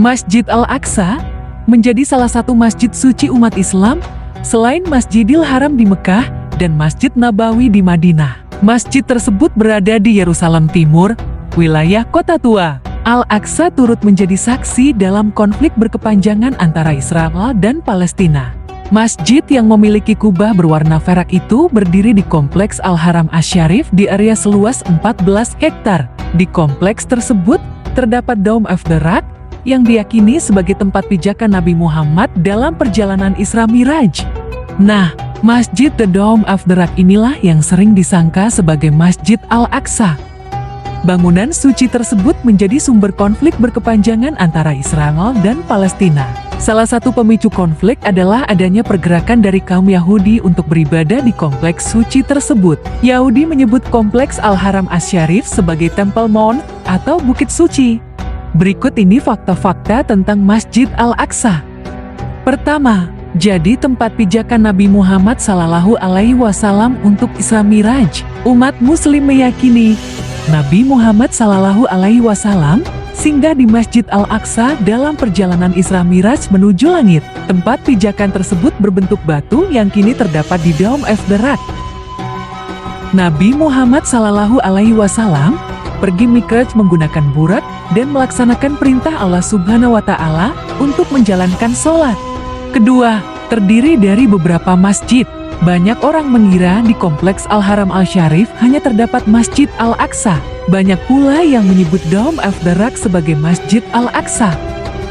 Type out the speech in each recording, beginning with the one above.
Masjid Al-Aqsa menjadi salah satu masjid suci umat Islam selain Masjidil Haram di Mekah dan Masjid Nabawi di Madinah. Masjid tersebut berada di Yerusalem Timur, wilayah Kota Tua. Al-Aqsa turut menjadi saksi dalam konflik berkepanjangan antara Israel dan Palestina. Masjid yang memiliki kubah berwarna perak itu berdiri di Kompleks Al-Haram Asy-Syarif di area seluas 14 hektar. Di kompleks tersebut terdapat Dome of the Rock yang diyakini sebagai tempat pijakan Nabi Muhammad dalam perjalanan Isra Miraj. Nah, Masjid The Dome of the Rock inilah yang sering disangka sebagai Masjid Al-Aqsa. Bangunan suci tersebut menjadi sumber konflik berkepanjangan antara Israel dan Palestina. Salah satu pemicu konflik adalah adanya pergerakan dari kaum Yahudi untuk beribadah di kompleks suci tersebut. Yahudi menyebut kompleks Al-Haram Asy-Syarif sebagai Temple Mount atau Bukit Suci. Berikut ini fakta-fakta tentang Masjid Al-Aqsa. Pertama, jadi tempat pijakan Nabi Muhammad SAW untuk Isra Miraj. Umat Muslim meyakini Nabi Muhammad SAW singgah di Masjid Al-Aqsa dalam perjalanan Isra Miraj menuju langit. Tempat pijakan tersebut berbentuk batu yang kini terdapat di Dome of the Rock. Nabi Muhammad SAW pergi Mi'raj menggunakan burak dan melaksanakan perintah Allah Subhanahu wa Ta'ala untuk menjalankan sholat. Kedua, terdiri dari beberapa masjid. Banyak orang mengira di kompleks Al-Haram Asy-Syarif hanya terdapat Masjid Al-Aqsa. Banyak pula yang menyebut Dome of the Rock sebagai Masjid Al-Aqsa.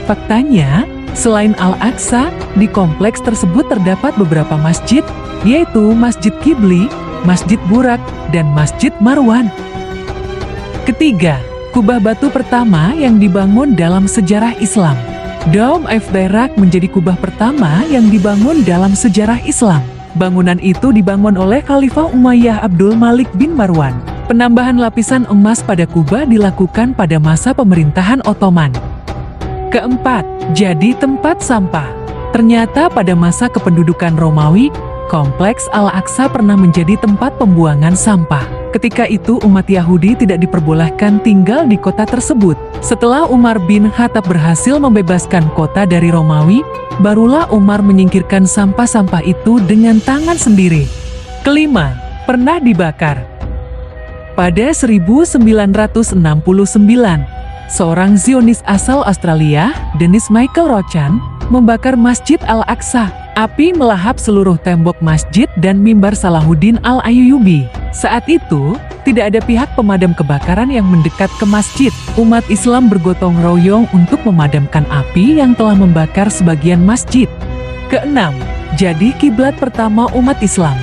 Faktanya, selain Al-Aqsa, di kompleks tersebut terdapat beberapa masjid, yaitu Masjid Qibli, Masjid Burak, dan Masjid Marwan. Ketiga, kubah batu pertama yang dibangun dalam sejarah Islam. Dome of the Rock menjadi kubah pertama yang dibangun dalam sejarah Islam. Bangunan itu dibangun oleh Khalifah Umayyah Abdul Malik bin Marwan. Penambahan lapisan emas pada kubah dilakukan pada masa pemerintahan Ottoman. Keempat, jadi tempat sampah. Ternyata pada masa kependudukan Romawi, kompleks Al-Aqsa pernah menjadi tempat pembuangan sampah. Ketika itu umat Yahudi tidak diperbolehkan tinggal di kota tersebut. Setelah Umar bin Khattab berhasil membebaskan kota dari Romawi, barulah Umar menyingkirkan sampah-sampah itu dengan tangan sendiri. Kelima, pernah dibakar. Pada 1969, seorang Zionis asal Australia, Dennis Michael Rochan, membakar Masjid Al-Aqsa. Api melahap seluruh tembok masjid dan mimbar Salahuddin Al-Ayyubi. Saat itu, tidak ada pihak pemadam kebakaran yang mendekat ke masjid. Umat Islam bergotong royong untuk memadamkan api yang telah membakar sebagian masjid. Keenam, jadi kiblat pertama umat Islam.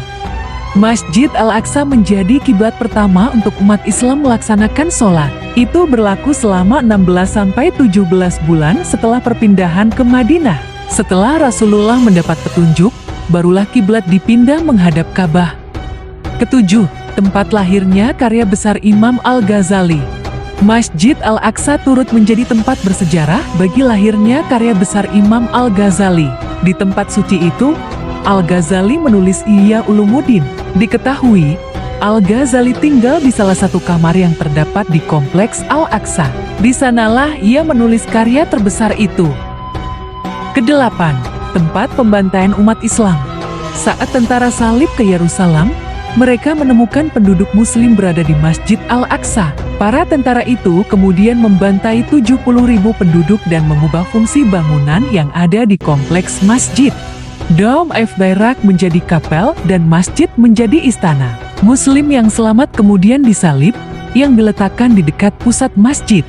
Masjid Al-Aqsa menjadi kiblat pertama untuk umat Islam melaksanakan sholat. Itu berlaku selama 16-17 bulan setelah perpindahan ke Madinah. Setelah Rasulullah mendapat petunjuk, barulah kiblat dipindah menghadap Ka'bah. Ketujuh, tempat lahirnya karya besar Imam Al-Ghazali. Masjid Al-Aqsa turut menjadi tempat bersejarah bagi lahirnya karya besar Imam Al-Ghazali. Di tempat suci itu, Al-Ghazali menulis Ihya Ulumuddin. Diketahui, Al-Ghazali tinggal di salah satu kamar yang terdapat di kompleks Al-Aqsa. Di sanalah ia menulis karya terbesar itu. Kedelapan, tempat pembantaian umat Islam. Saat tentara salib ke Yerusalem, mereka menemukan penduduk muslim berada di Masjid Al-Aqsa. Para tentara itu kemudian membantai 70.000 penduduk dan mengubah fungsi bangunan yang ada di kompleks masjid. Dome of the Rock menjadi kapel dan masjid menjadi istana. Muslim yang selamat kemudian disalib, yang diletakkan di dekat pusat masjid.